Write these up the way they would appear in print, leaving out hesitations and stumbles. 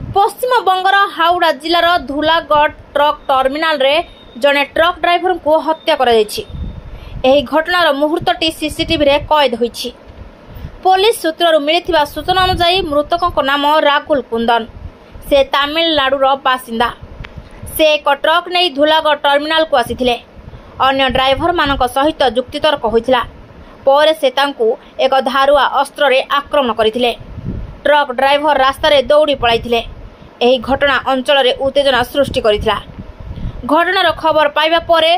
पश्चिमबंगर Howrah जिलार Dhulagarh truck terminal रे जड़े truck driver को हत्या कर घटनार मुहूर्तटी सीसीटीवी रे कैद होईछि। पुलिस सूत्रରୁ मिलिथिबा सूचना अनुसार मृतकों नाम राहुल कुंदन। से तमिलनाडुर बासिंदा। से एक ट्रक नहीं धुलागढ़ टर्मिनाल को आसीथिले। अन्य ड्राइवर मानक सहित जुक्तितर्क होइथिला। पर से तांकु एक धारुआ अस्त्र रे आक्रमण करथिले। ट्रक ड्राइवर रास्ता रे दौड़ी पळाइथिले। एही घटना अंचल रे उत्तेजना सृष्टि करिथिला। घटनार खबर पाइबा परे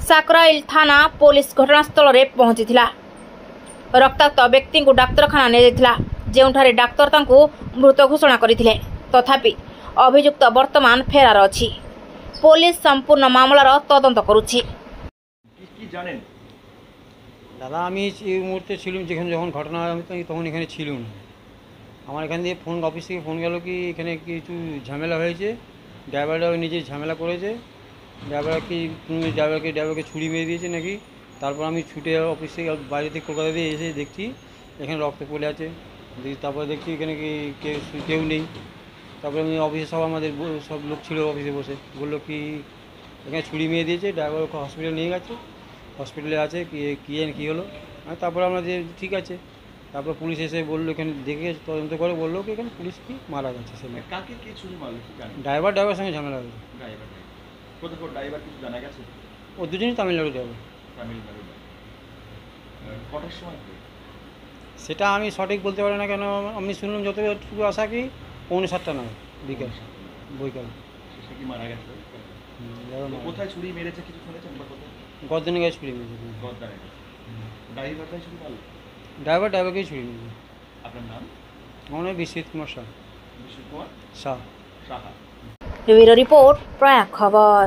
साकराइल थाना पुलिस घटनास्थल रे पहुंचीथिला। रक्ताक्त व्यक्ति को डाक्तरखाना ने जाइथिला, जेउठारे डाक्तर तांकु मृत घोषणा करथिले। तथापि अभियुक्त वर्तमान फेरार अछि। पुलिस संपूर्ण मामलार तदন্ত करुछि। কি জানেন দাদা? আমি এই মুহূর্তে ছিলাম যখন ঘটনা তখন এখানে ছিল না। আমার এখান দিয়ে ফোন অফিস থেকে ফোন গেল কি এখানে কিছু ঝামেলা হয়েছে, ড্রাইভাররা নিজে ঝামেলা করেছে, ড্রাইভারকে ছুরি মেরে দিয়েছে নাকি। তারপর আমি ছুটে অফিস থেকে বাইরে থেকে কলকাতা দিয়ে এসে দেখছি এখানে রক্ত পড়ে আছে। তারপরে দেখছি এখানে কেউ নেই। তারপরে আমি অফিসে আমাদের সব লোক ছিল অফিসে বসে, বললো কি এখানে ছুরি মেরে দিয়েছে, ড্রাইভারকে হসপিটালে নিয়ে গেছে, হসপিটালে আছে কী হলো। তারপরে আমরা যে ঠিক আছে, তারপর পুলিশ এসে বললো এখানে দেখে তদন্ত করে বললো কি এখানে পুলিশ কি মারা গেছে। সেখানে কাকে কি ছুরি মারলো ড্রাইভার সঙ্গে ঝামেলা হয়েছে। ড্রাইভার কিছু জানা গেছে? ও দুজনই তামিলনাড়ু ড্রাইভার। কটার সময়? সেটা আমি সঠিক বলতে পারি না, কেন আমি শুনলাম যতটুকু আশা কি 6:45 নয় বিকেল বৈকাল। সে কি মারা গেছে? কোথায় ছুরি মেরেছে কিছু শুনেছেন? গর্দনে গায়ে ছুরি মেরেছে। ড্রাইভারটাই ছুরি মারলো? ড্রাইভারকেই ছুরি মেরেছে। আপনার নাম? আমার নাম বিশ্বজিৎ কুমার শাহ। বিশ্বজিৎ কুমার শাহ। রিপোর্ট প্রয়াগ খবর।